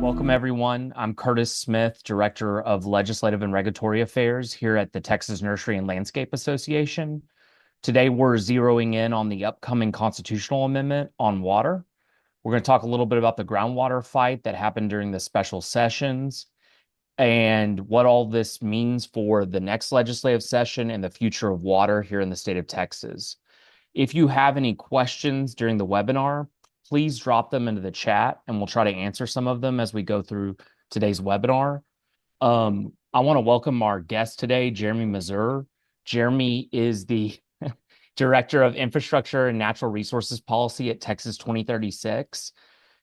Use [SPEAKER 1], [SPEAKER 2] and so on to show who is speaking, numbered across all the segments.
[SPEAKER 1] Welcome, everyone. I'm Curtis Smith, Director of Legislative and Regulatory Affairs here at the Texas Nursery and Landscape Association. Today, we're zeroing in on the upcoming constitutional amendment on water. We're going to talk a little bit about the groundwater fight that happened during the special sessions and what all this means for the next legislative session and the future of water here in the state of Texas. If you have any questions during the webinar, please drop them into the chat and we'll try to answer some of them as we go through today's webinar. I want to welcome our guest today, Jeremy Mazur. Jeremy is the Director of Infrastructure and Natural Resources Policy at Texas 2036.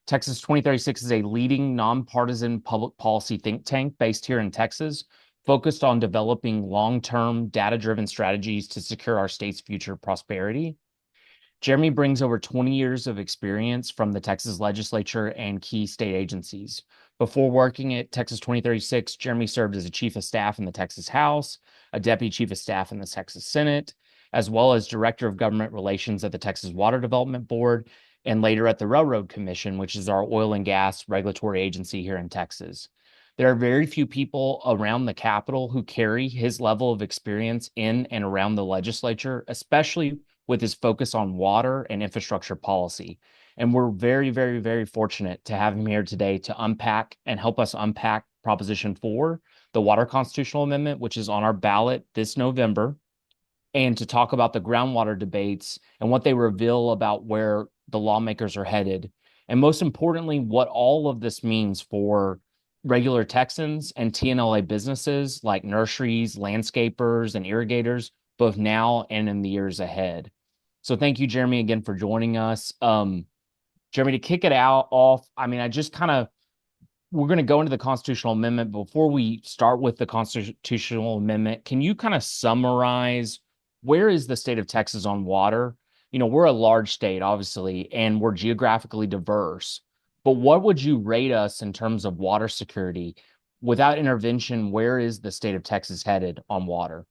[SPEAKER 1] Texas 2036 is a leading nonpartisan public policy think tank based here in Texas, focused on developing long-term data-driven strategies to secure our state's future prosperity. Jeremy brings over 20 years of experience from the Texas legislature and key state agencies. Before working at Texas 2036, Jeremy served as a chief of staff in the Texas House, a deputy chief of staff in the Texas Senate, as well as director of government relations at the Texas Water Development Board, and later at the Railroad Commission, which is our oil and gas regulatory agency here in Texas. There are very few people around the Capitol who carry his level of experience in and around the legislature, especially with his focus on water and infrastructure policy. And we're very, very, very fortunate to have him here today to unpack and help us unpack Proposition 4, the Water Constitutional Amendment, which is on our ballot this November, and to talk about the groundwater debates and what they reveal about where the lawmakers are headed. And most importantly, what all of this means for regular Texans and TNLA businesses like nurseries, landscapers, and irrigators, both now and in the years ahead. So thank you, Jeremy, again for joining us. Jeremy, to kick it off, we're going to go into the constitutional amendment. Before we start with the constitutional amendment, can you kind of summarize where is the state of Texas on water? You know, we're a large state, obviously, and we're geographically diverse. But what would you rate us in terms of water security? Without intervention, where is the state of Texas headed on water?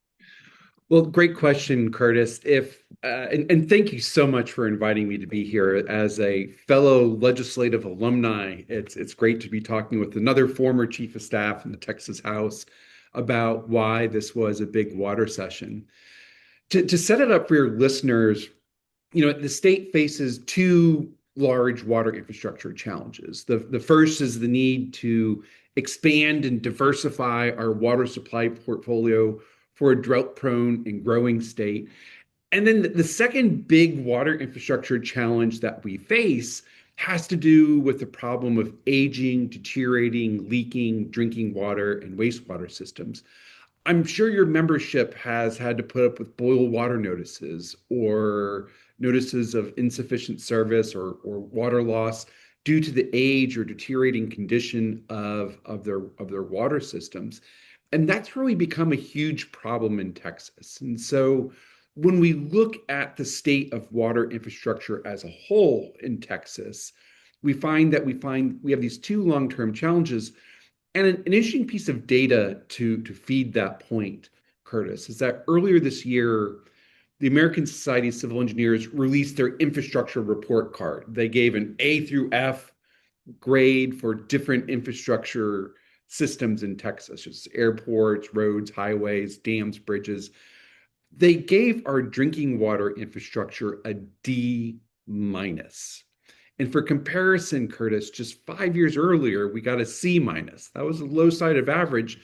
[SPEAKER 2] Well, great question, Curtis. And thank you so much for inviting me to be here as a fellow legislative alumni. It's great to be talking with another former chief of staff in the Texas House about why this was a big water session. To set it up for your listeners, the state faces two large water infrastructure challenges. The first is the need to expand and diversify our water supply portfolio for a drought-prone and growing state. And then the second big water infrastructure challenge that we face has to do with the problem of aging, deteriorating, leaking drinking water and wastewater systems. I'm sure your membership has had to put up with boil water notices or notices of insufficient service or water loss due to the age or deteriorating condition of their water systems. And that's really become a huge problem in Texas. And so when we look at the state of water infrastructure as a whole in Texas, we have these two long-term challenges. And an interesting piece of data to feed that point, Curtis, is that earlier this year, the American Society of Civil Engineers released their infrastructure report card. They gave an A through F grade for different infrastructure systems in Texas, just airports, roads, highways, dams, bridges. They gave our drinking water infrastructure a D minus. And for comparison, Curtis, just 5 years earlier, we got a C minus. That was a low side of average,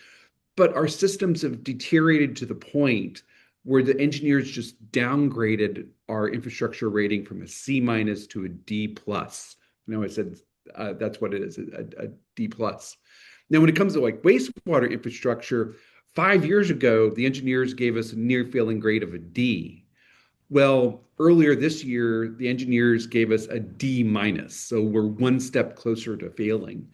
[SPEAKER 2] but our systems have deteriorated to the point where the engineers just downgraded our infrastructure rating from a C minus to a D plus. I said that's what it is, a D plus. Now, when it comes to like wastewater infrastructure, 5 years ago, the engineers gave us a near failing grade of a D. Well, earlier this year, the engineers gave us a D minus. So we're one step closer to failing.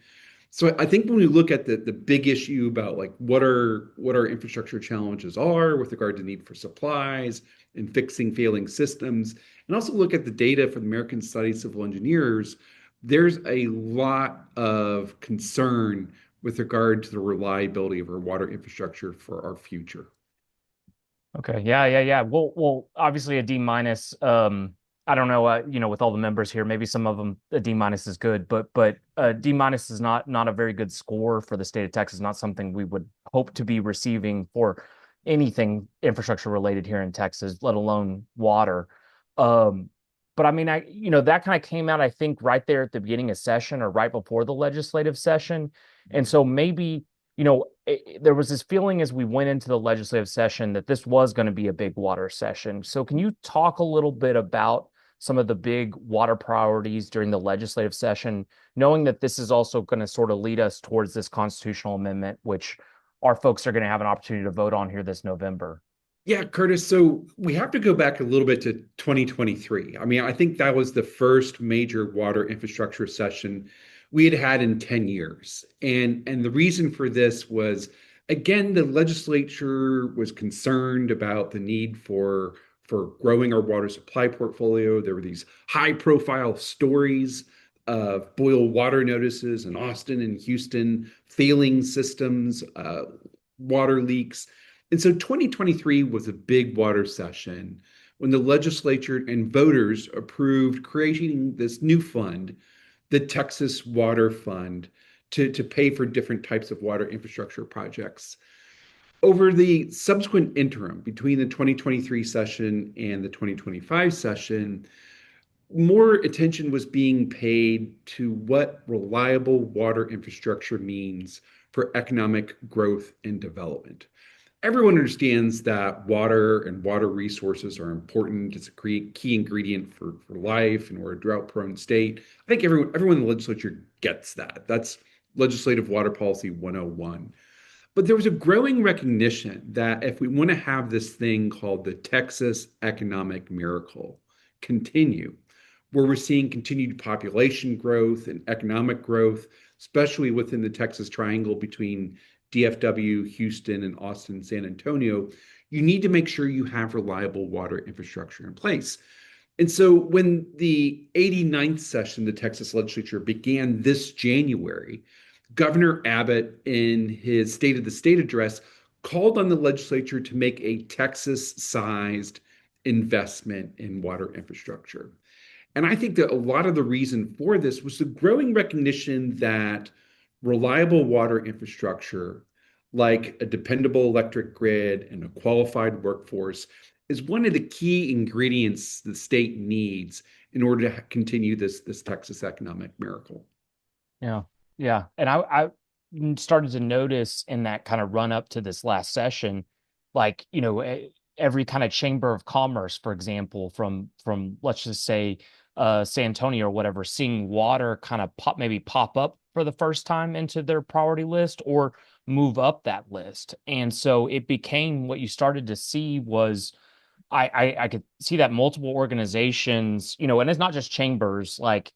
[SPEAKER 2] So I think when we look at the big issue about like what our infrastructure challenges are with regard to need for supplies and fixing failing systems, and also look at the data from the American Society of Civil Engineers, there's a lot of concern with regard to the reliability of our water infrastructure for our future.
[SPEAKER 1] Okay. Yeah. Well, obviously a D minus. I don't know, with all the members here, maybe some of them a D minus is good, but D minus is not a very good score for the state of Texas. Not something we would hope to be receiving for anything infrastructure related here in Texas, let alone water. Um, but I mean, that kind of came out, I think, right there at the beginning of session or right before the legislative session, and so maybe there was this feeling as we went into the legislative session that this was going to be a big water session. So can you talk a little bit about some of the big water priorities during the legislative session, knowing that this is also going to sort of lead us towards this constitutional amendment, which our folks are going to have an opportunity to vote on here this November?
[SPEAKER 2] Yeah, Curtis. So we have to go back a little bit to 2023. I mean, I think that was the first major water infrastructure session we had had in 10 years. And the reason for this was, again, the legislature was concerned about the need for growing our water supply portfolio. There were these high profile stories of boil water notices in Austin and Houston, failing systems, water leaks. And so 2023 was a big water session when the legislature and voters approved creating this new fund, the Texas Water Fund, to pay for different types of water infrastructure projects. Over the subsequent interim between the 2023 session and the 2025 session, more attention was being paid to what reliable water infrastructure means for economic growth and development. Everyone understands that water and water resources are important. It's a key ingredient for life, and we're a drought-prone state. I think everyone in the legislature gets that. That's legislative water policy 101. But there was a growing recognition that if we want to have this thing called the Texas economic miracle continue, where we're seeing continued population growth and economic growth, especially within the Texas Triangle between DFW, Houston, and Austin, San Antonio, you need to make sure you have reliable water infrastructure in place. And so when the 89th session, the Texas legislature began this January, Governor Abbott, in his State of the State address, called on the legislature to make a Texas-sized investment in water infrastructure. And I think that a lot of the reason for this was the growing recognition that reliable water infrastructure, like a dependable electric grid and a qualified workforce, is one of the key ingredients the state needs in order to continue this Texas economic miracle.
[SPEAKER 1] Yeah, yeah. And I started to notice in that kind of run up to this last session, like, every kind of chamber of commerce, for example, from let's just say San Antonio or whatever, seeing water kind of pop up for the first time into their priority list or move up that list. And so it became what you started to see was I could see that multiple organizations, and it's not just chambers, like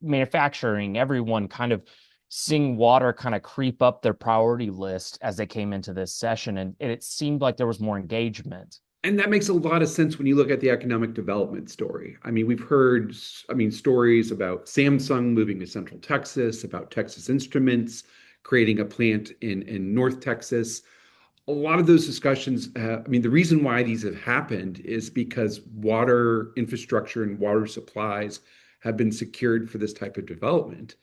[SPEAKER 1] manufacturing, everyone kind of seeing water kind of creep up their priority list as they came into this session. And it seemed like there was more engagement.
[SPEAKER 2] And that makes a lot of sense when you look at the economic development story. I mean, we've heard, stories about Samsung moving to Central Texas, about Texas Instruments creating a plant in North Texas. A lot of those discussions, the reason why these have happened is because water infrastructure and water supplies have been secured for this type of development.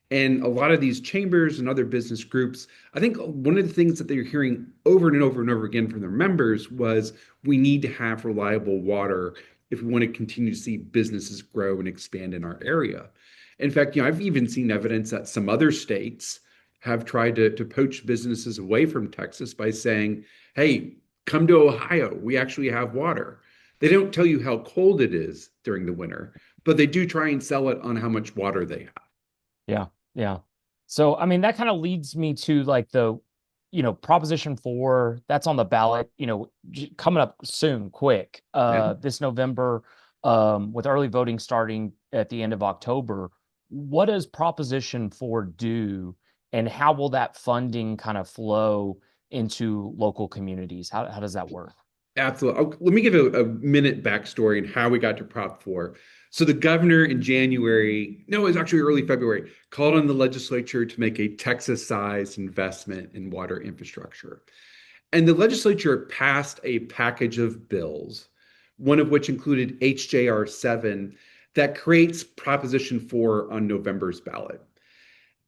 [SPEAKER 2] And a lot of these chambers and other business groups, I think one of the things that they're hearing over and over and over again from their members was we need to have reliable water if we want to continue to see businesses grow and expand in our area. In fact, I've even seen evidence that some other states have tried to poach businesses away from Texas by saying, hey, come to Ohio. We actually have water. They don't tell you how cold it is during the winter, but they do try and sell it on how much water they have.
[SPEAKER 1] Yeah. Yeah. So, that kind of leads me to like the, Proposition 4, that's on the ballot, coming up soon, quick,
[SPEAKER 2] Yeah.
[SPEAKER 1] this November, with early voting starting at the end of October. What does Proposition 4 do, and how will that funding kind of flow into local communities? How does that work?
[SPEAKER 2] Absolutely. Let me give a minute backstory and how we got to Prop 4. So the governor in January, no, it was actually early February, called on the legislature to make a Texas-sized investment in water infrastructure. And the legislature passed a package of bills one of which included HJR 7 that creates Proposition 4 on November's ballot.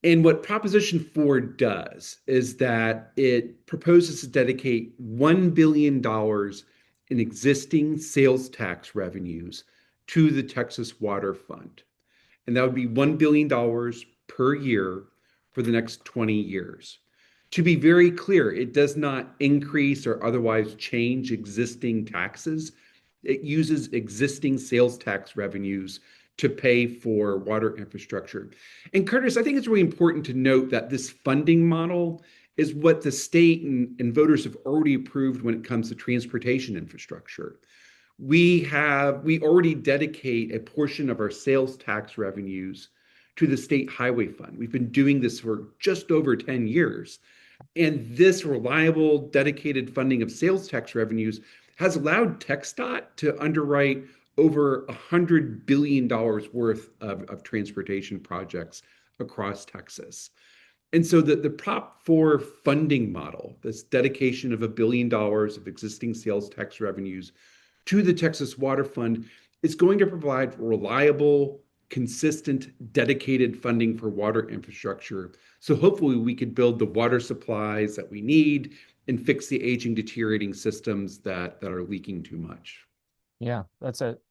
[SPEAKER 2] And what Proposition 4 does is that it proposes to dedicate $1 billion in existing sales tax revenues to the Texas Water Fund. And that would be $1 billion per year for the next 20 years. To be very clear, it does not increase or otherwise change existing taxes. It uses existing sales tax revenues to pay for water infrastructure. And Curtis, I think it's really important to note that this funding model is what the state and voters have already approved when it comes to transportation infrastructure. We already dedicate a portion of our sales tax revenues to the state highway fund. We've been doing this for just over 10 years. And this reliable, dedicated funding of sales tax revenues has allowed TxDOT to underwrite over $100 billion worth of transportation projects across Texas. And so the Prop 4 funding model, this dedication of $1 billion of existing sales tax revenues to the Texas Water Fund, is going to provide reliable, consistent, dedicated funding for water infrastructure. So hopefully we could build the water supplies that we need and fix the aging, deteriorating systems that are leaking too much.
[SPEAKER 1] Yeah,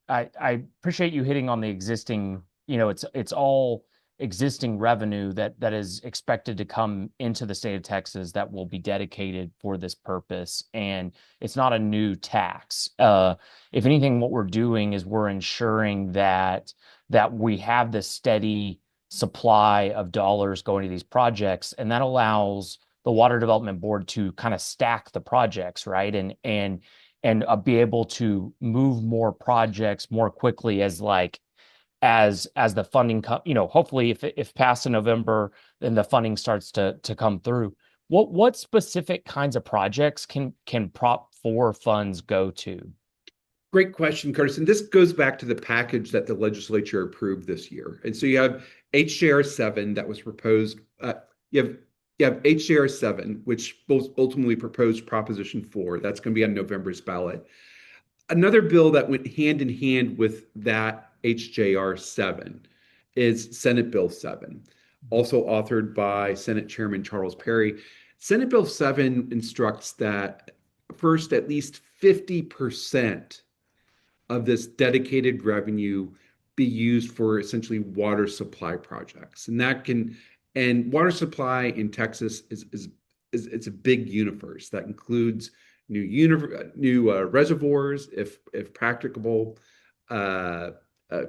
[SPEAKER 1] I appreciate you hitting on the existing, it's all existing revenue that is expected to come into the state of Texas that will be dedicated for this purpose. And it's not a new tax. If anything, what we're doing is we're ensuring that we have this steady supply of dollars going to these projects, and that allows the Water Development Board to kind of stack the projects, right? And be able to move more projects more quickly as the funding hopefully if passed in November, then the funding starts to come through. What specific kinds of projects can Prop 4 funds go to?
[SPEAKER 2] Great question, Curtis. And this goes back to the package that the legislature approved this year. And so you have HJR 7 that was proposed. You have HJR 7, which ultimately proposed Proposition 4. That's going to be on November's ballot. Another bill that went hand in hand with that HJR 7 is Senate Bill 7, also authored by Senate Chairman Charles Perry. Senate Bill 7 instructs that first, at least 50% of this dedicated revenue be used for essentially water supply projects. And water supply in Texas is it's a big universe that includes new reservoirs, if practicable, uh, uh,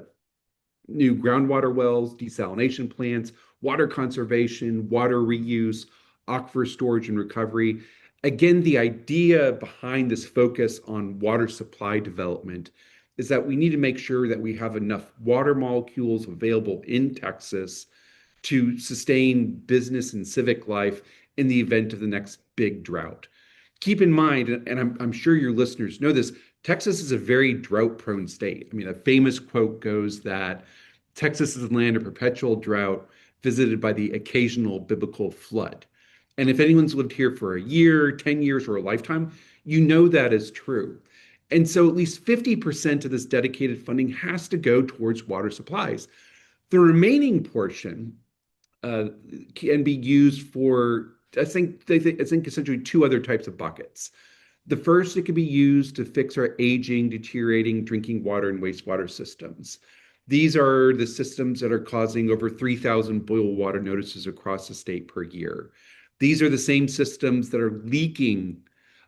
[SPEAKER 2] new groundwater wells, desalination plants, water conservation, water reuse, aquifer storage and recovery. Again, the idea behind this focus on water supply development is that we need to make sure that we have enough water molecules available in Texas to sustain business and civic life in the event of the next big drought. Keep in mind, and I'm sure your listeners know this, Texas is a very drought-prone state. I mean, a famous quote goes that Texas is a land of perpetual drought visited by the occasional biblical flood. And if anyone's lived here for a year, 10 years, or a lifetime, you know that is true. And so at least 50% of this dedicated funding has to go towards water supplies. The remaining portion can be used for, I think essentially two other types of buckets. The first, it can be used to fix our aging, deteriorating drinking water and wastewater systems. These are the systems that are causing over 3,000 boil water notices across the state per year. These are the same systems that are leaking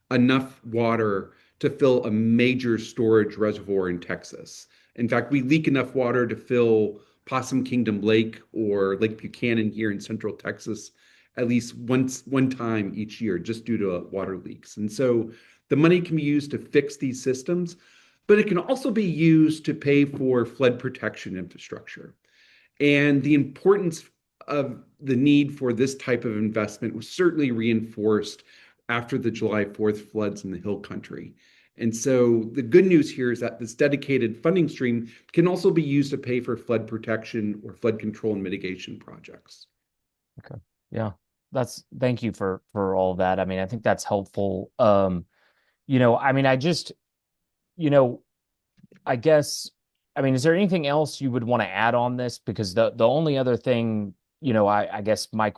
[SPEAKER 2] enough water to fill a major storage reservoir in Texas. In fact, we leak enough water to fill Possum Kingdom Lake or Lake Buchanan here in Central Texas at least one time each year just due to water leaks. And so the money can be used to fix these systems, but it can also be used to pay for flood protection infrastructure. And the importance of the need for this type of investment was certainly reinforced after the July 4th floods in the Hill Country. And so the good news here is that this dedicated funding stream can also be used to pay for flood protection or flood control and mitigation projects.
[SPEAKER 1] Okay. Yeah. Thank you for all of that. I mean, I think that's helpful. I mean, I just, you know, I guess, I mean, is there anything else you would want to add on this? Because the only other thing, I guess my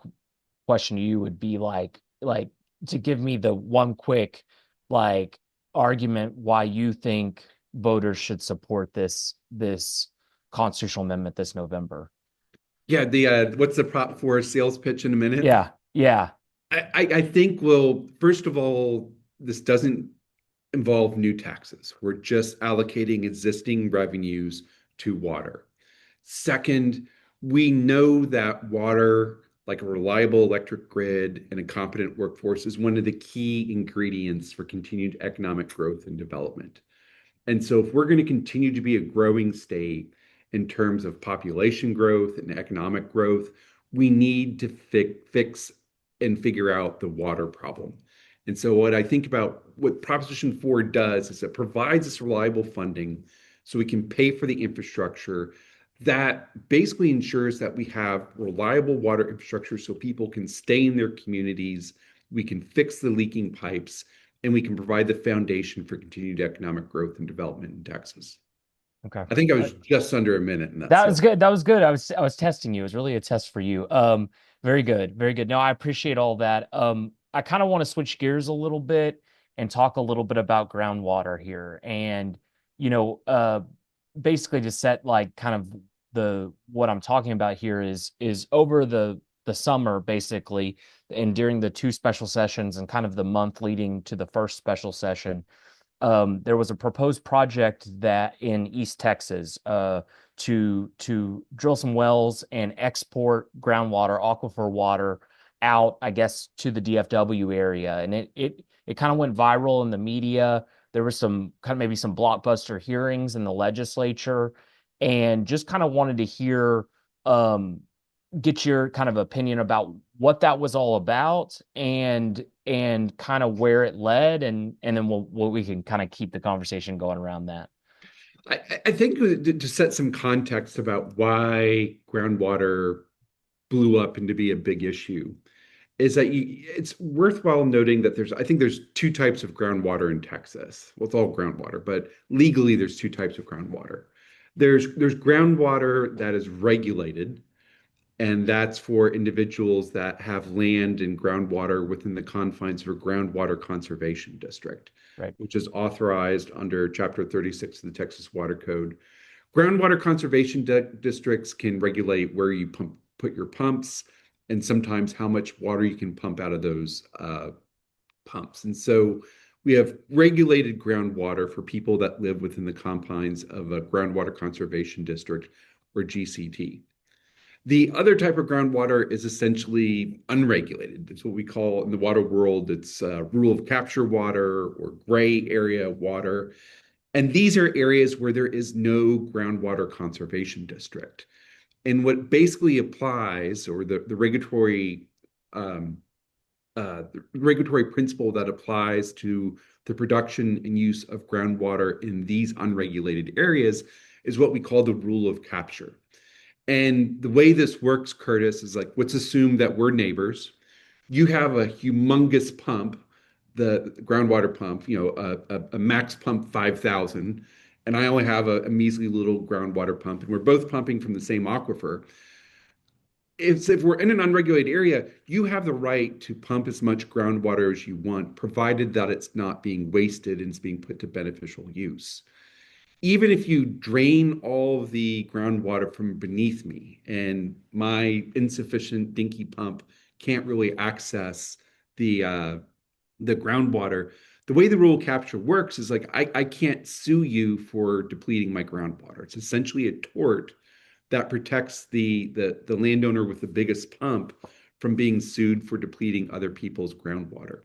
[SPEAKER 1] question to you would be like to give me the one quick like argument why you think voters should support this constitutional amendment this November.
[SPEAKER 2] Yeah, the what's the Prop 4 sales pitch in a minute?
[SPEAKER 1] Yeah, yeah,
[SPEAKER 2] I think, well, first of all, this doesn't involve new taxes. We're just allocating existing revenues to water. Second, we know that water, like a reliable electric grid and a competent workforce, is one of the key ingredients for continued economic growth and development. And so, if we're going to continue to be a growing state in terms of population growth and economic growth, we need to fix and figure out the water problem. And so, what I think about what Proposition 4 does is it provides us reliable funding so we can pay for the infrastructure that basically ensures that we have reliable water infrastructure so people can stay in their communities, we can fix the leaking pipes, and we can provide the foundation for continued economic growth and development in Texas.
[SPEAKER 1] okay.
[SPEAKER 2] I think I was just under a minute in that
[SPEAKER 1] That was
[SPEAKER 2] sales.
[SPEAKER 1] good. That was good. I was testing you. It was really a test for you. Very good. Very good. No, I appreciate all that. I kind of want to switch gears a little bit and talk a little bit about groundwater here. And, you know, uh, basically to set like kind of the what I'm talking about here is over the summer, basically, and during the two special sessions and kind of the month leading to the first special session, there was a proposed project that in East Texas to drill some wells and export groundwater, aquifer water out, I guess, to the DFW area, and it kind of went viral in the media. There was some kind of maybe some blockbuster hearings in the legislature, and just kind of wanted to hear um, get your kind of opinion about what that was all about and kind of where it led and then we can kind of keep the conversation going around that.
[SPEAKER 2] I think to set some context about why groundwater blew up into be a big issue is that it's worthwhile noting that I think there's two types of groundwater in Texas. Well, it's all groundwater, but legally there's two types of groundwater. There's groundwater that is regulated, and that's for individuals that have land and groundwater within the confines of a groundwater conservation district,
[SPEAKER 1] Right.
[SPEAKER 2] which is authorized under Chapter 36 of the Texas Water Code. Groundwater conservation districts can regulate where you put your pumps and sometimes how much water you can pump out of those pumps. And so we have regulated groundwater for people that live within the confines of a groundwater conservation district or GCD. The other type of groundwater is essentially unregulated. It's what we call in the water world, it's rule of capture water or gray area water. And these are areas where there is no groundwater conservation district. And what basically applies, or the regulatory principle that applies to the production and use of groundwater in these unregulated areas, is what we call the rule of capture. And the way this works, Curtis, is like, let's assume that we're neighbors. You have a humongous pump, the groundwater pump, a max pump 5,000, and I only have a measly little groundwater pump, and we're both pumping from the same aquifer. If we're in an unregulated area, you have the right to pump as much groundwater as you want, provided that it's not being wasted and it's being put to beneficial use. Even if you drain all of the groundwater from beneath me and my insufficient dinky pump can't really access the groundwater, the way the rule capture works is like I can't sue you for depleting my groundwater. It's essentially a tort that protects the landowner with the biggest pump from being sued for depleting other people's groundwater.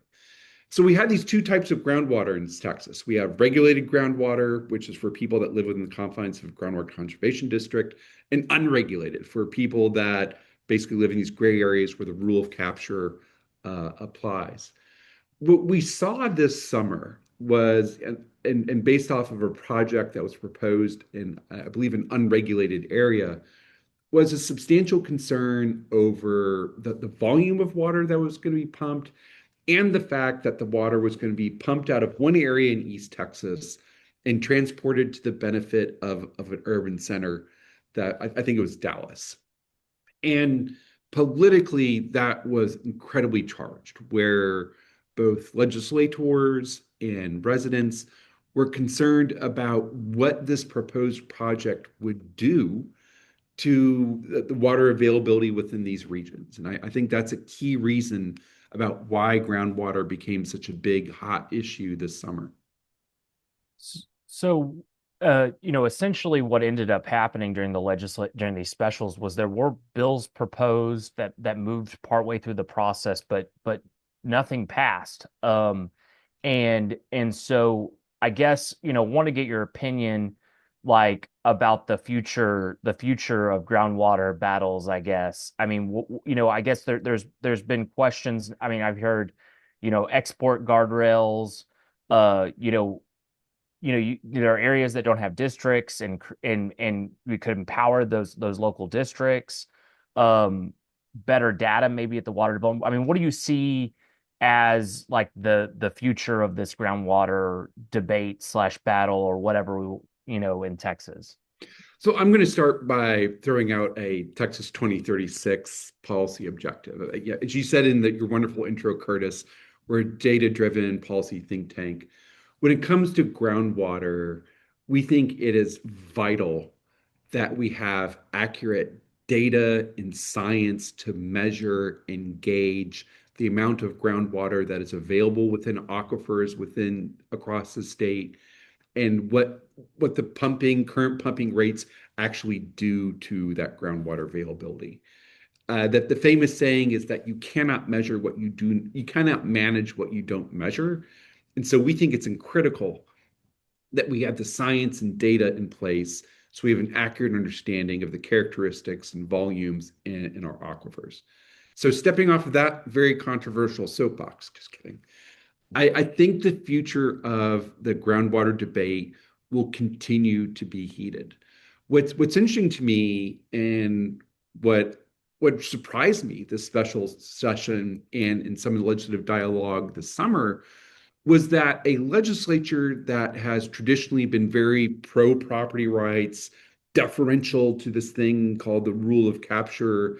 [SPEAKER 2] So we have these two types of groundwater in Texas. We have regulated groundwater, which is for people that live within the confines of a groundwater conservation district, and unregulated for people that basically live in these gray areas where the rule of capture applies. What we saw this summer was, and based off of a project that was proposed in, I believe, an unregulated area, was a substantial concern over the volume of water that was going to be pumped and the fact that the water was going to be pumped out of one area in East Texas and transported to the benefit of an urban center that I think it was Dallas. And politically, that was incredibly charged, where both legislators and residents were concerned about what this proposed project would do to the water availability within these regions. And I think that's a key reason about why groundwater became such a big, hot issue this summer.
[SPEAKER 1] So, essentially what ended up happening during these specials was there were bills proposed that moved partway through the process, but nothing passed. And so I guess, want to get your opinion like about the future of groundwater battles, I guess. I mean, I guess there's been questions. I mean, I've heard, export guardrails, uh, you know, there are areas that don't have districts, and we could empower those local districts. Better data maybe at the water development. I mean, what do you see as like the future of this groundwater debate slash battle or whatever in Texas?
[SPEAKER 2] So I'm going to start by throwing out a Texas 2036 policy objective. Yeah, as you said in your wonderful intro, Curtis, we're a data-driven policy think tank. When it comes to groundwater, we think it is vital that we have accurate data and science to measure and gauge the amount of groundwater that is available within aquifers within across the state and what the current pumping rates actually do to that groundwater availability. That the famous saying is that you cannot measure what you do, you cannot manage what you don't measure. And so we think it's critical that we have the science and data in place so we have an accurate understanding of the characteristics and volumes in our aquifers. So stepping off of that very controversial soapbox, just kidding. I think the future of the groundwater debate will continue to be heated. What's interesting to me and what surprised me this special session and in some of the legislative dialogue this summer was that a legislature that has traditionally been very pro property rights, deferential to this thing called the rule of capture,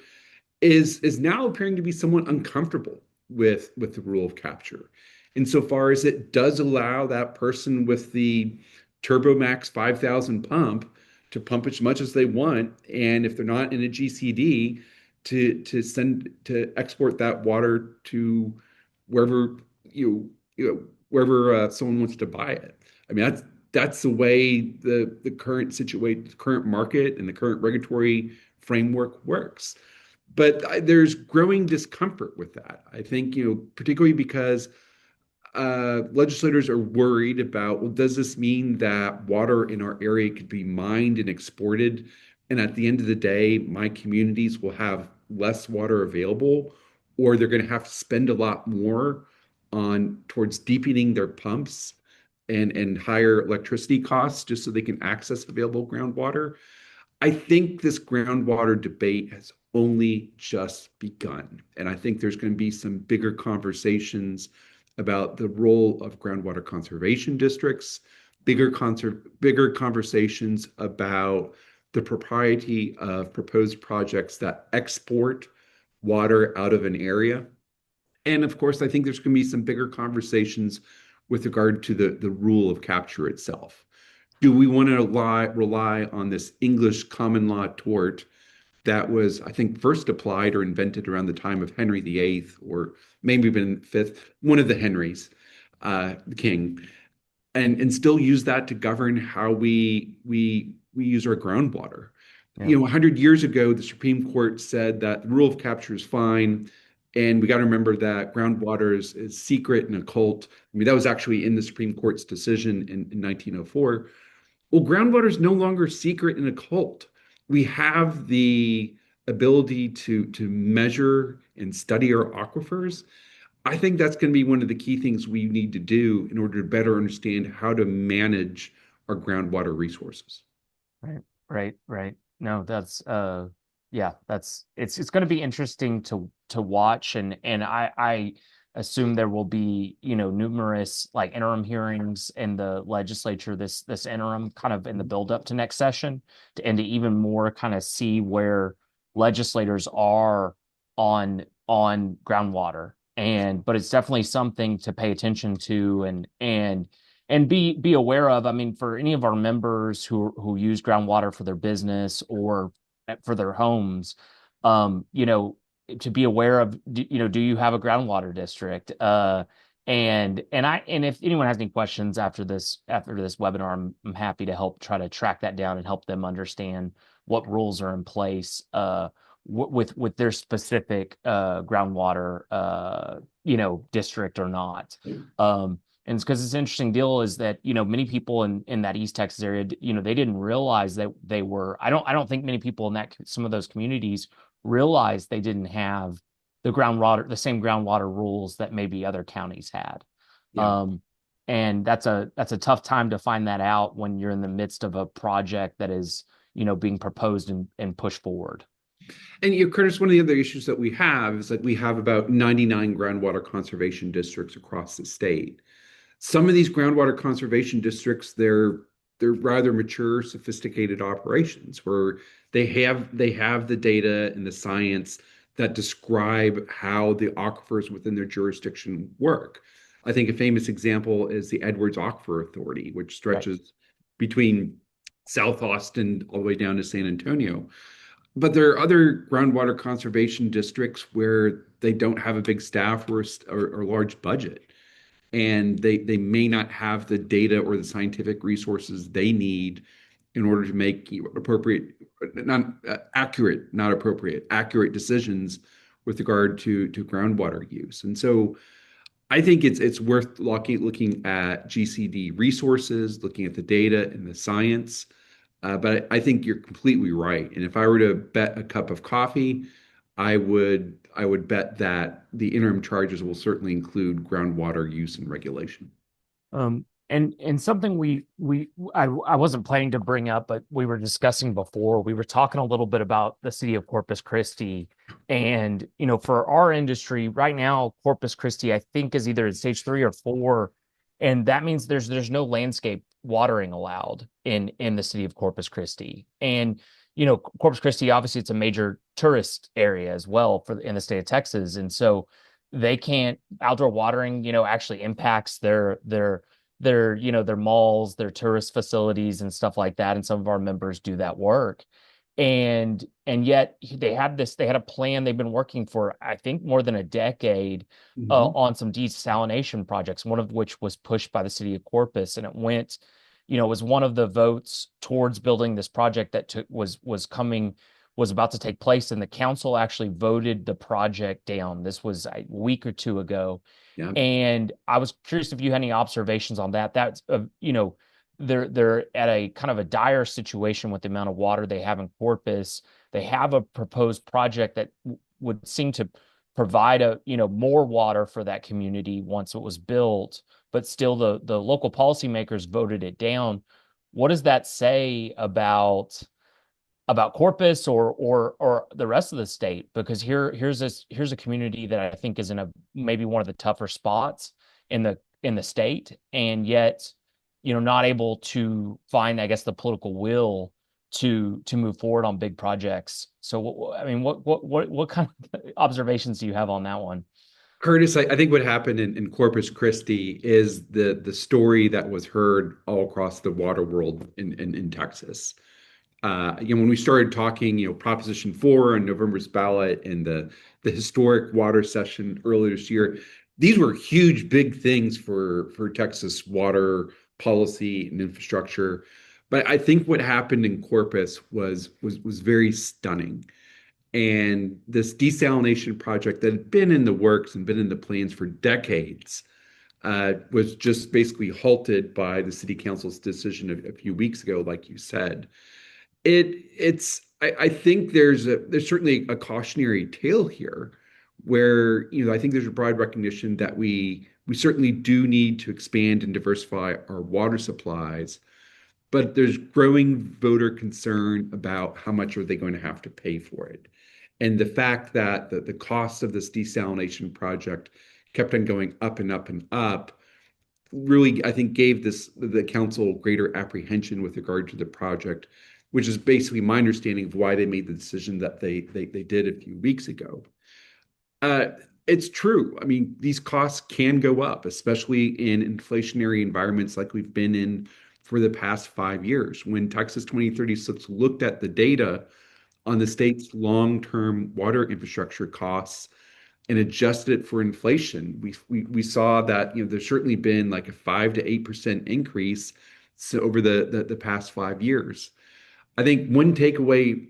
[SPEAKER 2] is now appearing to be somewhat uncomfortable with the rule of capture, insofar as it does allow that person with the TurboMax 5000 pump to pump as much as they want, and if they're not in a GCD, to export that water to wherever wherever someone wants to buy it. I mean, that's the way the current situation, the current market, and the current regulatory framework works. But there's growing discomfort with that. I think, particularly because legislators are worried about, well, does this mean that water in our area could be mined and exported? And at the end of the day, my communities will have less water available, or they're going to have to spend a lot more on towards deepening their pumps and higher electricity costs just so they can access available groundwater. I think this groundwater debate has only just begun. And I think there's going to be some bigger conversations about the role of groundwater conservation districts, bigger conversations about the propriety of proposed projects that export water out of an area. And of course, I think there's going to be some bigger conversations with regard to the rule of capture itself. Do we want to rely on this English common law tort that was, I think, first applied or invented around the time of Henry VIII, or maybe even fifth, one of the Henrys, the king, and still use that to govern how we use our groundwater?
[SPEAKER 1] Yeah.
[SPEAKER 2] 100 years ago, the Supreme Court said that the rule of capture is fine. And we got to remember that groundwater is secret and occult. I mean, that was actually in the Supreme Court's decision in 1904. Well, groundwater is no longer secret and occult. We have the ability to measure and study our aquifers. I think that's going to be one of the key things we need to do in order to better understand how to manage our groundwater resources.
[SPEAKER 1] Right, right. No, that's yeah, it's going to be interesting to watch, and I assume there will be, numerous like interim hearings in the legislature this interim kind of in the build up to next session, and to even more kind of see where legislators are on groundwater. But it's definitely something to pay attention to and be aware of. I mean, for any of our members who use groundwater for their business or for their homes, to be aware of, do you have a groundwater district? And if anyone has any questions after this webinar, I'm happy to help try to track that down and help them understand what rules are in place with their specific groundwater district or not. And it's because it's an interesting deal is that, many people in that East Texas area, they didn't realize that they were, I don't think many people in some of those communities realized they didn't have the same groundwater rules that maybe other counties had.
[SPEAKER 2] Yeah.
[SPEAKER 1] And that's a tough time to find that out when you're in the midst of a project that is, being proposed and pushed forward.
[SPEAKER 2] And Curtis, one of the other issues that we have is that we have about 99 groundwater conservation districts across the state. Some of these groundwater conservation districts, they're rather mature, sophisticated operations where they have the data and the science that describe how the aquifers within their jurisdiction work. I think a famous example is the Edwards Aquifer Authority, which stretches between South Austin all the way down to San Antonio. But there are other groundwater conservation districts where they don't have a big staff or large budget, and they may not have the data or the scientific resources they need in order to make appropriate, not accurate, not appropriate, accurate decisions with regard to groundwater use. And so I think it's worth looking at GCD resources, looking at the data and the science. But I think you're completely right. And if I were to bet a cup of coffee, I would bet that the interim charges will certainly include groundwater use and regulation.
[SPEAKER 1] And something I wasn't planning to bring up, but we were discussing before. We were talking a little bit about the city of Corpus Christi, and for our industry right now, Corpus Christi I think is either in stage 3 or 4, and that means there's no landscape watering allowed in the city of Corpus Christi. And Corpus Christi, obviously, it's a major tourist area as well in the state of Texas, and so they can't outdoor watering. Actually impacts their malls, their tourist facilities, and stuff like that. And some of our members do that work, and yet they had a plan they've been working for, I think, more than a decade
[SPEAKER 2] Mhm.
[SPEAKER 1] on some desalination projects. One of which was pushed by the city of Corpus, and it was one of the votes towards building this project that was about to take place, and the council actually voted the project down. This was a week or two ago,
[SPEAKER 2] Yeah.
[SPEAKER 1] and I was curious if you had any observations on that. That's they're at a kind of a dire situation with the amount of water they have in Corpus. They have a proposed project that would seem to provide more water for that community once it was built, but still the local policymakers voted it down. What does that say about Corpus or the rest of the state? Because here's a community that I think is in a maybe one of the tougher spots in the state, and yet not able to find, I guess, the political will to move forward on big projects. So I mean, what kind of observations do you have on that one?
[SPEAKER 2] Curtis, I think what happened in Corpus Christi is the story that was heard all across the water world in Texas. When we started talking, Proposition 4 on November's ballot and the historic water session earlier this year, these were huge, big things for Texas water policy and infrastructure. But I think what happened in Corpus was very stunning. And this desalination project that had been in the works and been in the plans for decades was just basically halted by the city council's decision a few weeks ago, like you said. I think there's certainly a cautionary tale here where I think there's a broad recognition that we certainly do need to expand and diversify our water supplies, but there's growing voter concern about how much are they going to have to pay for it. And the fact that the cost of this desalination project kept on going up and up and up, really, I think, gave the council greater apprehension with regard to the project, which is basically my understanding of why they made the decision that they did a few weeks ago. Uh, it's true. I mean, these costs can go up, especially in inflationary environments like we've been in for the past 5 years. When Texas 2036 looked at the data on the state's long-term water infrastructure costs and adjusted it for inflation, we saw that there's certainly been like a 5 to 8% increase so over the past 5 years. I think one takeaway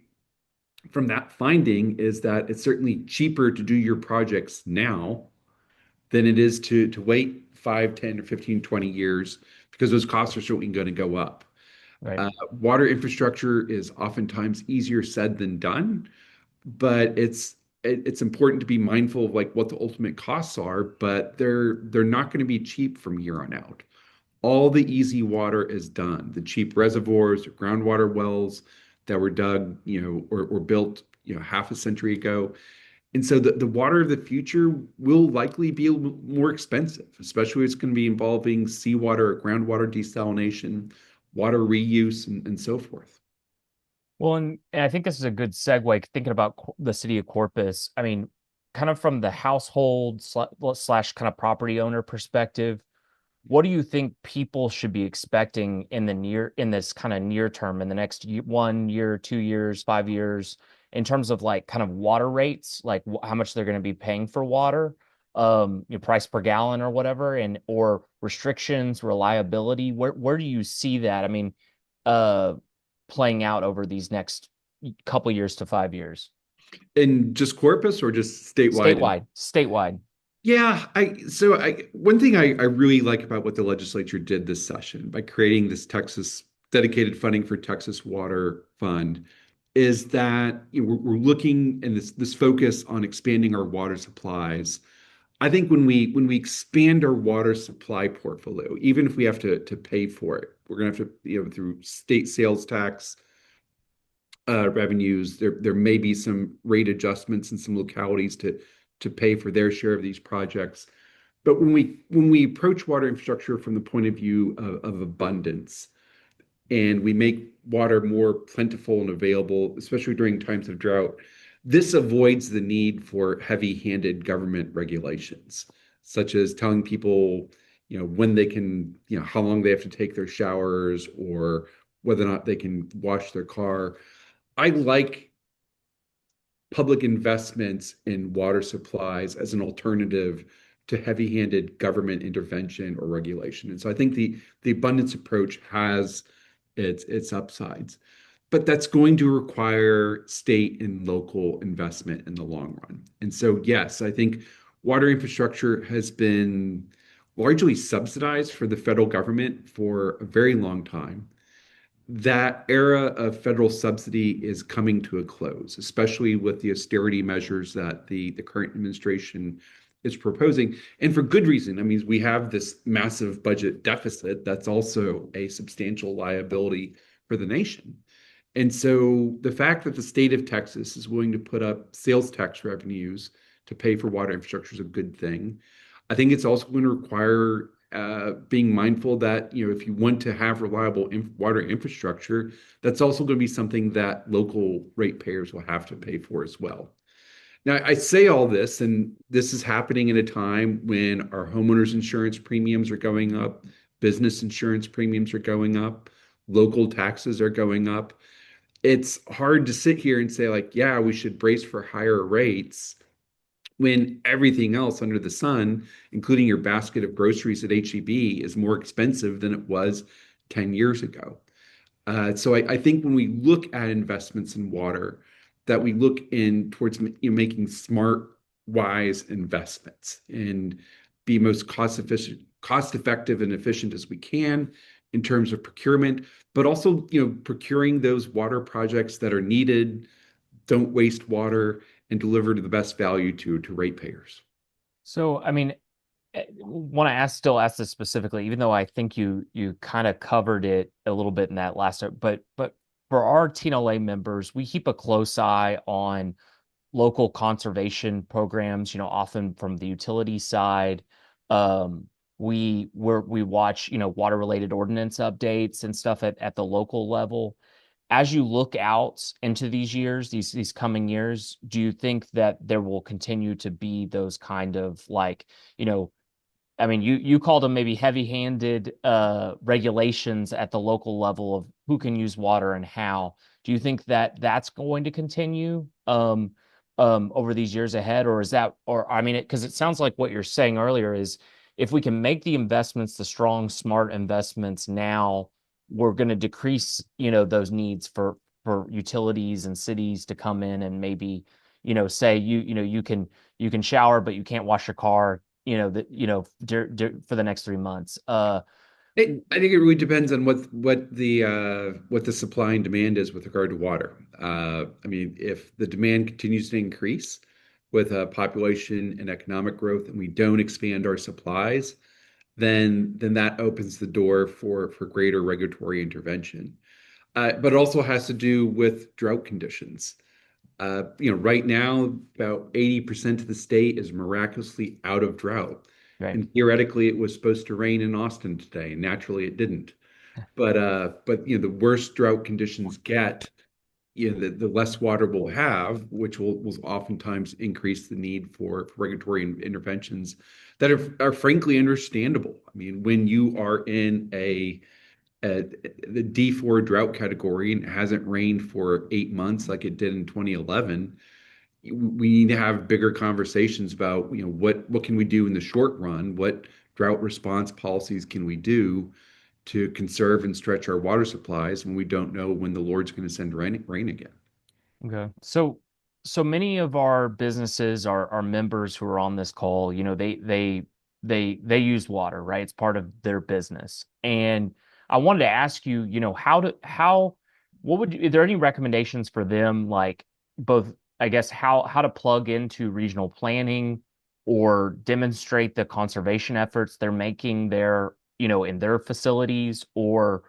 [SPEAKER 2] from that finding is that it's certainly cheaper to do your projects now than it is to wait 5, 10, or 15, 20 years because those costs are certainly going to go up.
[SPEAKER 1] Right.
[SPEAKER 2] Water infrastructure is oftentimes easier said than done, but it's important to be mindful of like what the ultimate costs are, but they're not going to be cheap from here on out. All the easy water is done. The cheap reservoirs or groundwater wells that were dug, or built, half a century ago. And so the water of the future will likely be more expensive, especially it's going to be involving seawater, groundwater desalination, water reuse, and so forth.
[SPEAKER 1] Well, and I think this is a good segue thinking about the city of Corpus. I mean, kind of from the household slash kind of property owner perspective, what do you think people should be expecting in this kind of near term, in the next 1 year, 2 years, 5 years, in terms of like kind of water rates, like how much they're going to be paying for water, price per gallon or whatever, and or restrictions, reliability? Where do you see that? I mean, uh, playing out over these next couple years to 5 years,
[SPEAKER 2] And just Corpus or just statewide?
[SPEAKER 1] statewide.
[SPEAKER 2] Yeah, I one thing I really like about what the legislature did this session by creating this Texas dedicated funding for Texas Water Fund is that we're looking in this focus on expanding our water supplies. I think when we expand our water supply portfolio, even if we have to pay for it, we're gonna have to, through state sales tax revenues. There may be some rate adjustments in some localities to pay for their share of these projects. But when we approach water infrastructure from the point of view of abundance, and we make water more plentiful and available, especially during times of drought, this avoids the need for heavy-handed government regulations, such as telling people, when they can, how long they have to take their showers or whether or not they can wash their car. I like public investments in water supplies as an alternative to heavy-handed government intervention or regulation. And so I think the abundance approach has its upsides, but that's going to require state and local investment in the long run. And so, yes, I think water infrastructure has been largely subsidized for the federal government for a very long time. That era of federal subsidy is coming to a close, especially with the austerity measures that the current administration is proposing, and for good reason. I mean, we have this massive budget deficit that's also a substantial liability for the nation. And so the fact that the state of Texas is willing to put up sales tax revenues to pay for water infrastructure is a good thing. I think it's also going to require being mindful that, if you want to have reliable water infrastructure, that's also going to be something that local ratepayers will have to pay for as well. Now, I say all this, and this is happening at a time when our homeowners insurance premiums are going up, business insurance premiums are going up, local taxes are going up. It's hard to sit here and say, like, yeah, we should brace for higher rates when everything else under the sun, including your basket of groceries at HEB, is more expensive than it was 10 years ago. So I think when we look at investments in water, that we look in towards, making smart, wise investments and be most cost effective and efficient as we can in terms of procurement, but also, procuring those water projects that are needed, don't waste water, and deliver to the best value to ratepayers.
[SPEAKER 1] So, I mean, want to still ask this specifically, even though I think you kind of covered it a little bit in that last, but for our TNLA members, we keep a close eye on local conservation programs, often from the utility side. Um, we watch, water related ordinance updates and stuff at the local level. As you look out into these years, these coming years, do you think that there will continue to be those kind of like, you know, I mean, you called them maybe heavy-handed regulations at the local level of who can use water and how. Do you think that that's going to continue over these years ahead, or is that, or I mean, because it sounds like what you're saying earlier is if we can make the investments, the strong, smart investments now, we're going to decrease, those needs for utilities and cities to come in and maybe, say you can shower, but you can't wash your car for the next 3 months.
[SPEAKER 2] I think it really depends on what the supply and demand is with regard to water. I mean, if the demand continues to increase with population and economic growth, and we don't expand our supplies, then that opens the door for greater regulatory intervention. But it also has to do with drought conditions. Right now, about 80% of the state is miraculously out of drought.
[SPEAKER 1] Right.
[SPEAKER 2] And theoretically, it was supposed to rain in Austin today, and naturally it didn't. But the worse drought conditions get, the less water we'll have, which will oftentimes increase the need for regulatory interventions that are frankly understandable. I mean, when you are in uh, the D4 drought category and it hasn't rained for 8 months like it did in 2011, we need to have bigger conversations about, what can we do in the short run? What drought response policies can we do to conserve and stretch our water supplies when we don't know when the Lord's going to send rain again?
[SPEAKER 1] Okay. So many of our businesses, our members who are on this call, they use water, right? It's part of their business. And I wanted to ask you, what would are there any recommendations for them, like both, I guess, how to plug into regional planning or demonstrate the conservation efforts they're making there, in their facilities, or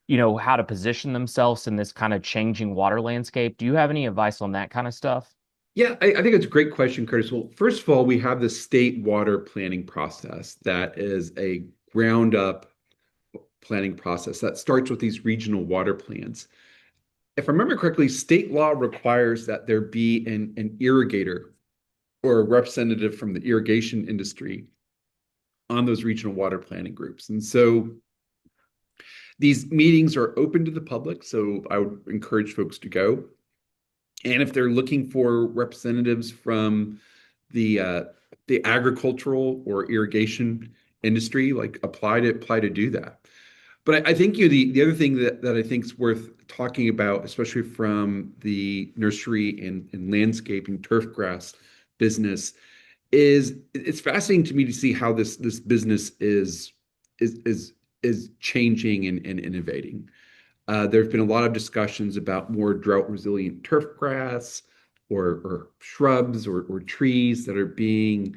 [SPEAKER 1] how to position themselves in this kind of changing water landscape? Do you have any advice on that kind of stuff?
[SPEAKER 2] Yeah, I think it's a great question, Curtis. Well, first of all, we have the state water planning process that is a ground up planning process that starts with these regional water plans. If I remember correctly, state law requires that there be an irrigator or a representative from the irrigation industry on those regional water planning groups. And so these meetings are open to the public, so I would encourage folks to go. And if they're looking for representatives from the uh, the agricultural or irrigation industry, like apply to do that. But I think the other thing that I think is worth talking about, especially from the nursery and landscaping turf grass business, is it's fascinating to me to see how this business is is is changing and innovating. There have been a lot of discussions about more drought resilient turf grass or shrubs or trees that are being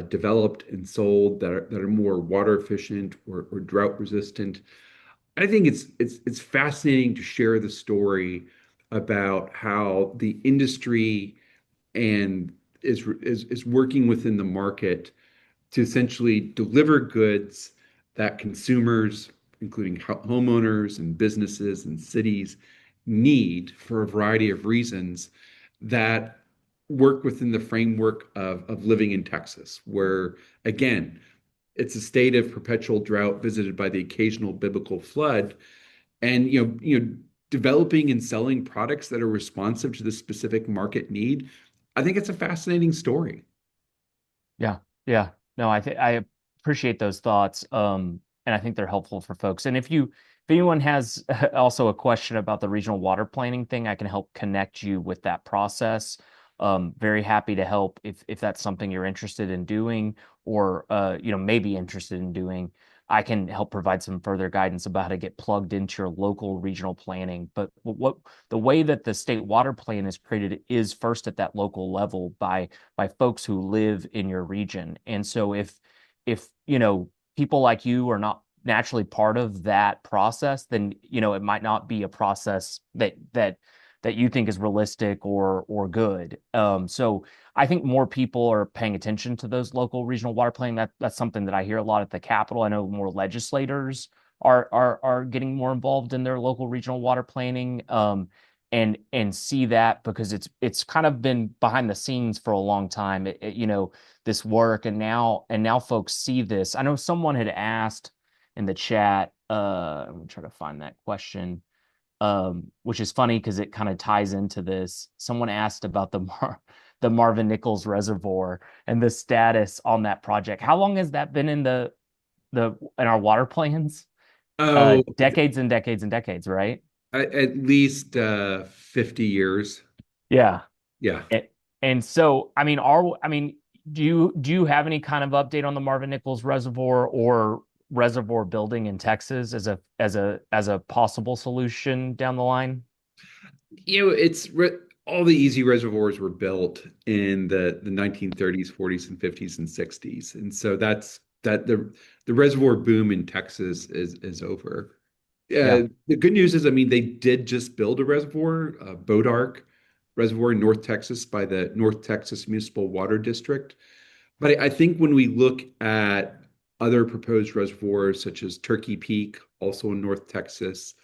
[SPEAKER 2] developed and sold that are more water efficient or drought resistant. I think it's fascinating to share the story about how the industry and is working within the market to essentially deliver goods that consumers, including homeowners and businesses and cities, need for a variety of reasons that work within the framework of living in Texas, where, again, it's a state of perpetual drought visited by the occasional biblical flood. And developing and selling products that are responsive to the specific market need, I think it's a fascinating story.
[SPEAKER 1] Yeah, yeah. No, I appreciate those thoughts. And I think they're helpful for folks. And if anyone has also a question about the regional water planning thing, I can help connect you with that process. Very happy to help if that's something you're interested in doing, or maybe interested in doing. I can help provide some further guidance about how to get plugged into your local regional planning. But what the way that the state water plan is created is first at that local level by folks who live in your region. And so if people like you are not naturally part of that process, then it might not be a process that that you think is realistic or good. So I think more people are paying attention to those local regional water planning. That's something that I hear a lot at the Capitol. I know more legislators are getting more involved in their local regional water planning. And see that because it's kind of been behind the scenes for a long time. This work, and now folks see this. I know someone had asked in the chat. I'm gonna try to find that question, which is funny because it kind of ties into this. Someone asked about the Marvin Nichols Reservoir and the status on that project. How long has that been in our water plans?
[SPEAKER 2] Oh,
[SPEAKER 1] Decades and decades and decades, right?
[SPEAKER 2] at least 50 years.
[SPEAKER 1] Yeah.
[SPEAKER 2] Yeah.
[SPEAKER 1] A- And so, do you have any kind of update on the Marvin Nichols Reservoir or reservoir building in Texas as a possible solution down the line?
[SPEAKER 2] It's all the easy reservoirs were built in the 1930s, 40s, and 50s and 60s. And so that's that the reservoir boom in Texas is over.
[SPEAKER 1] Yeah.
[SPEAKER 2] The good news is, I mean, they did just build a reservoir, Bodark Reservoir in North Texas by the North Texas Municipal Water District. But I think when we look at other proposed reservoirs, such as Turkey Peak, also in North Texas,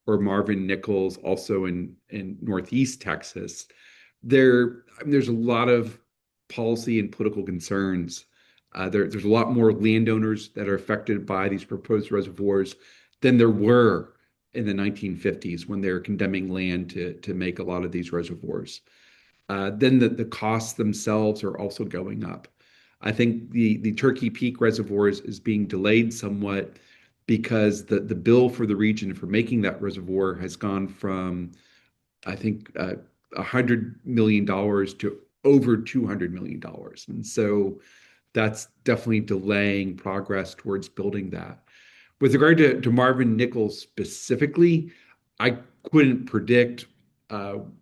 [SPEAKER 2] or Marvin Nichols, also in Northeast Texas, there's a lot of policy and political concerns. There's a lot more landowners that are affected by these proposed reservoirs than there were in the 1950s when they were condemning land to make a lot of these reservoirs. Then the costs themselves are also going up. I think the Turkey Peak Reservoir is being delayed somewhat because the bill for the region for making that reservoir has gone from, I think, $100 million to over $200 million. And so that's definitely delaying progress towards building that. With regard to Marvin Nichols specifically, I couldn't predict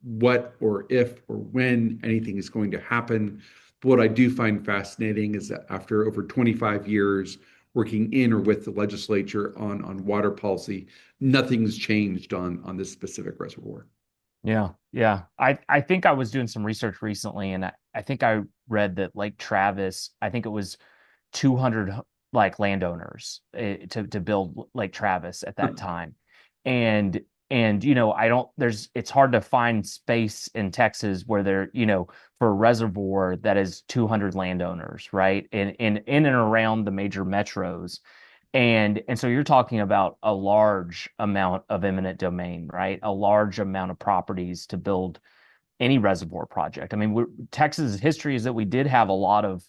[SPEAKER 2] what or if or when anything is going to happen. But what I do find fascinating is that after over 25 years working in or with the legislature on water policy, nothing's changed on this specific reservoir.
[SPEAKER 1] Yeah, yeah. I think I was doing some research recently, and I think I read that Lake Travis, I think it was 200 like landowners to build Lake Travis at that time. And I don't there's it's hard to find space in Texas where for a reservoir that is 200 landowners, right? In and around the major metros. And so you're talking about a large amount of eminent domain, right? A large amount of properties to build any reservoir project. I mean, Texas history is that we did have a lot of,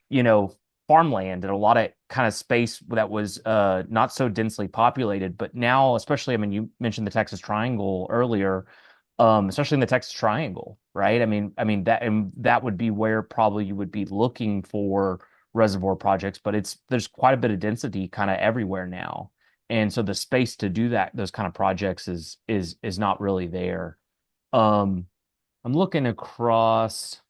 [SPEAKER 1] you know, farmland and a lot of kind of space that was not so densely populated. But now, especially, I mean, you mentioned the Texas Triangle earlier, especially in the Texas Triangle, right? I mean that would be where probably you would be looking for reservoir projects, but there's quite a bit of density kind of everywhere now. And so the space to do those kind of projects is not really there. Um, I'm looking across,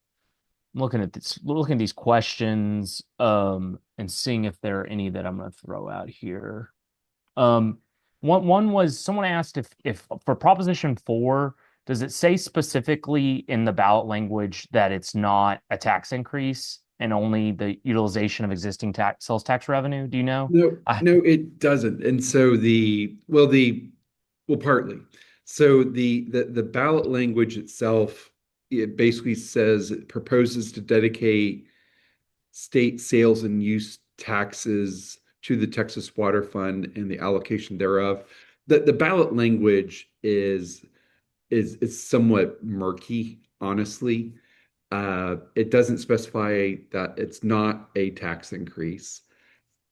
[SPEAKER 1] looking at these questions, and seeing if there are any that I'm going to throw out here. Um, one was someone asked if for Proposition 4, does it say specifically in the ballot language that it's not a tax increase and only the utilization of existing sales tax revenue? Do you know?
[SPEAKER 2] No, no, it doesn't. And so well, partly. So the ballot language itself, it basically says it proposes to dedicate state sales and use taxes to the Texas Water Fund and the allocation thereof. The ballot language is somewhat murky, honestly. It doesn't specify that it's not a tax increase.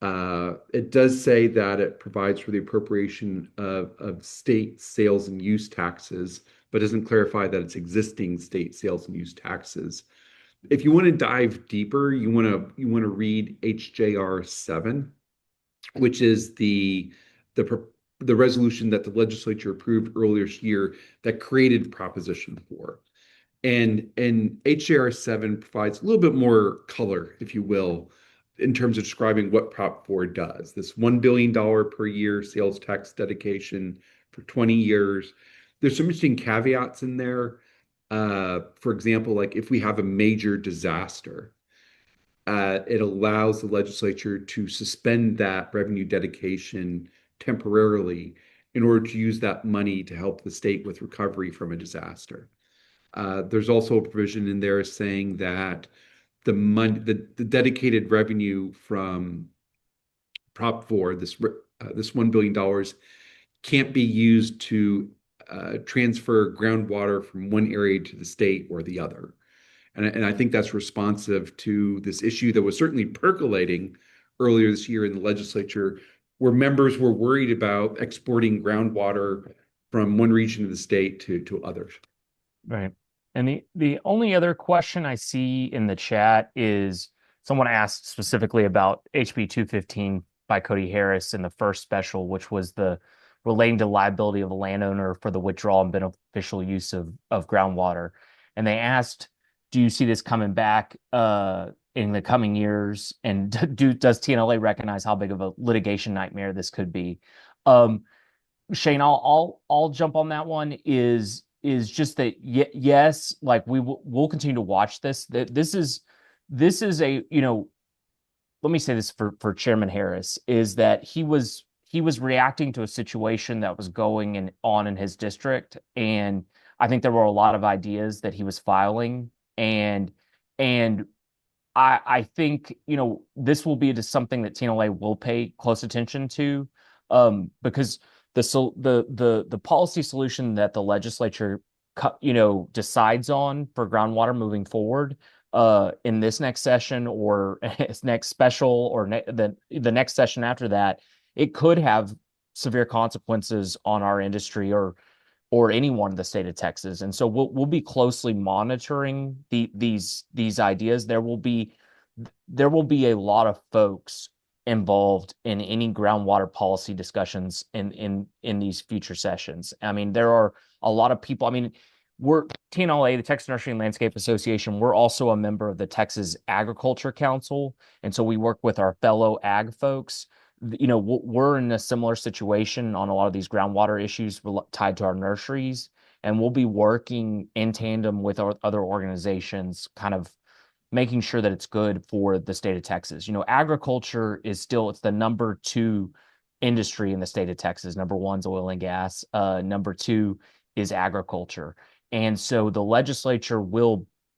[SPEAKER 2] It does say that it provides for the appropriation of state sales and use taxes, but doesn't clarify that it's existing state sales and use taxes. If you want to dive deeper, you want to read HJR 7, which is the the resolution that the legislature approved earlier this year that created Proposition 4. And HJR 7 provides a little bit more color, if you will, in terms of describing what Prop 4 does. This $1 billion per year sales tax dedication for 20 years. There's some interesting caveats in there. For example, like if we have a major disaster, it allows the legislature to suspend that revenue dedication temporarily in order to use that money to help the state with recovery from a disaster. There's also a provision in there saying that the dedicated revenue from Prop 4, this $1 billion, can't be used to transfer groundwater from one area to the state or the other. And I think that's responsive to this issue that was certainly percolating earlier this year in the legislature, where members were worried about exporting groundwater from one region of the state to others.
[SPEAKER 1] Right. And the only other question I see in the chat is someone asked specifically about HB 215 by Cody Harris in the first special, which was the relating to liability of a landowner for the withdrawal and beneficial use of groundwater. And they asked, do you see this coming back in the coming years? And does TNLA recognize how big of a litigation nightmare this could be? Shane, I'll jump on that one. Is just that yes, like we'll continue to watch this. This is a, let me say this for Chairman Harris, is that he was reacting to a situation that was going on in his district, and I think there were a lot of ideas that he was filing, and I think this will be just something that TNLA will pay close attention to, because the policy solution that the legislature decides on for groundwater moving forward in this next session or its next special or the next session after that, it could have severe consequences on our industry or anyone in the state of Texas. And so we'll be closely monitoring these ideas. There will be a lot of folks involved in any groundwater policy discussions in these future sessions. I mean, there are a lot of people. I mean, we're TNLA, the Texas Nursery and Landscape Association. We're also a member of the Texas Agriculture Council, and so we work with our fellow ag folks. We're in a similar situation on a lot of these groundwater issues tied to our nurseries, and we'll be working in tandem with our other organizations, kind of making sure that it's good for the state of Texas. Agriculture is still, it's the number 2 industry in the state of Texas. Number 1's oil and gas. Number 2 is agriculture. And so the legislature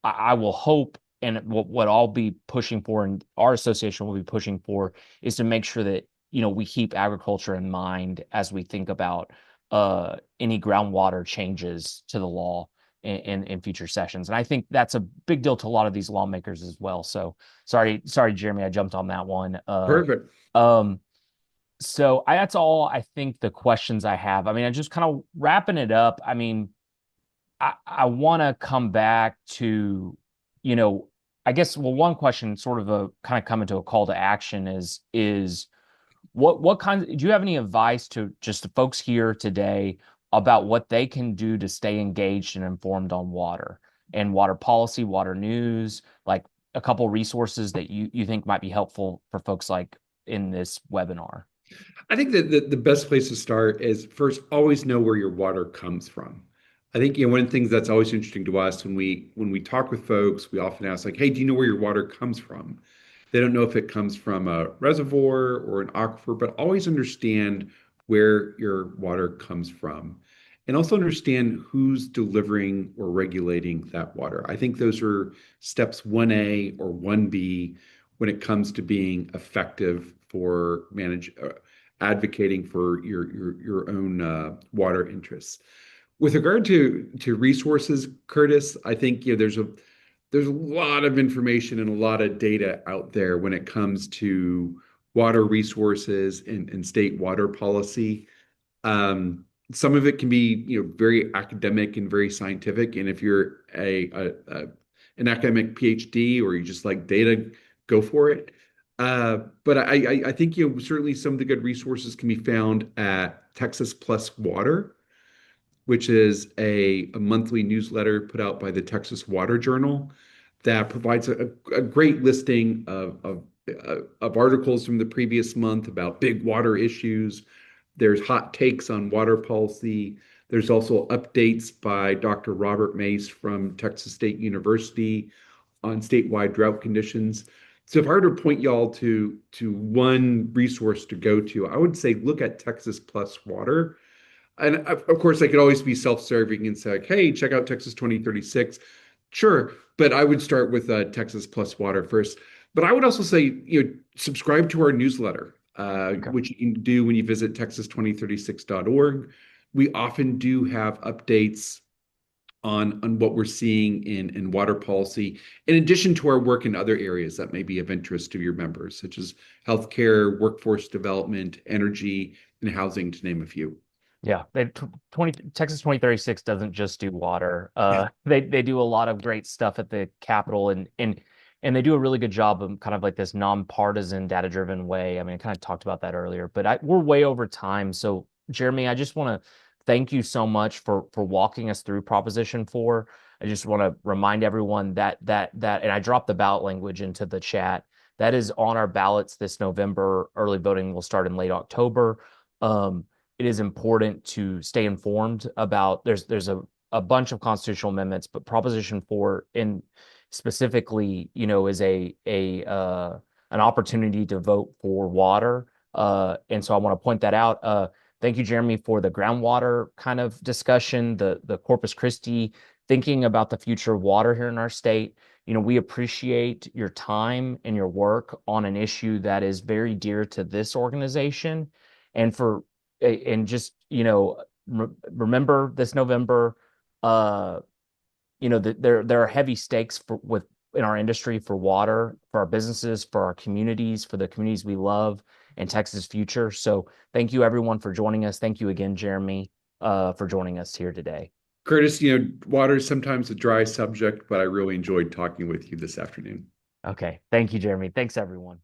[SPEAKER 1] I will hope, and what I'll be pushing for and our association will be pushing for, is to make sure that, we keep agriculture in mind as we think about any groundwater changes to the law in future sessions. And I think that's a big deal to a lot of these lawmakers as well. So sorry, Jeremy, I jumped on that one.
[SPEAKER 2] Perfect.
[SPEAKER 1] So that's all I think the questions I have. I mean, I just kind of wrapping it up. I mean, I want to come back to, I guess, well, one question sort of a kind of coming to a call to action is what kind do you have any advice to just the folks here today about what they can do to stay engaged and informed on water and water policy, water news, like a couple resources that you think might be helpful for folks like in this webinar?
[SPEAKER 2] I think that the best place to start is first, always know where your water comes from. I think one of the things that's always interesting to us when we talk with folks, we often ask like, "Hey, do you know where your water comes from?" They don't know if it comes from a reservoir or an aquifer, but always understand where your water comes from, and also understand who's delivering or regulating that water. I think those are steps 1A or 1B when it comes to being effective for advocating for your own water interests. With regard to resources, Curtis, I think there's a lot of information and a lot of data out there when it comes to water resources and state water policy. Some of it can be very academic and very scientific, and if you're an academic PhD or you just like data, go for it. But I think certainly some of the good resources can be found at Texas Plus Water, which is a monthly newsletter put out by the Texas Water Journal that provides a great listing of articles from the previous month about big water issues. There's hot takes on water policy. There's also updates by Dr. Robert Mace from Texas State University on statewide drought conditions. So if I were to point y'all to one resource to go to, I would say look at Texas Plus Water. And of course, I could always be self-serving and say, like, hey, check out Texas 2036. Sure, but I would start with Texas Plus Water first. But I would also say, subscribe to our newsletter,
[SPEAKER 1] Okay.
[SPEAKER 2] which you can do when you visit texas2036.org. We often do have updates on what we're seeing in water policy, in addition to our work in other areas that may be of interest to your members, such as healthcare, workforce development, energy, and housing, to name a few.
[SPEAKER 1] Yeah, 20 Texas 2036 doesn't just do water. They do a lot of great stuff at the Capitol, and they do a really good job of kind of like this nonpartisan, data-driven way. I mean, I kind of talked about that earlier, but we're way over time. So, Jeremy, I just want to thank you so much for walking us through Proposition 4. I just want to remind everyone and I dropped the ballot language into the chat. That is on our ballots this November. Early voting will start in late October. It is important to stay informed about there's a bunch of constitutional amendments, but Proposition 4 in specifically, is an opportunity to vote for water. And so I want to point that out. Thank you, Jeremy, for the groundwater kind of discussion, the Corpus Christi, thinking about the future of water here in our state. We appreciate your time and your work on an issue that is very dear to this organization. And just, remember this November, there are heavy stakes in our industry for water, for our businesses, for our communities, for the communities we love, and Texas' future. So thank you, everyone, for joining us. Thank you again, Jeremy, for joining us here today.
[SPEAKER 2] Curtis, water is sometimes a dry subject, but I really enjoyed talking with you this afternoon.
[SPEAKER 1] Okay. Thank you, Jeremy. Thanks, everyone.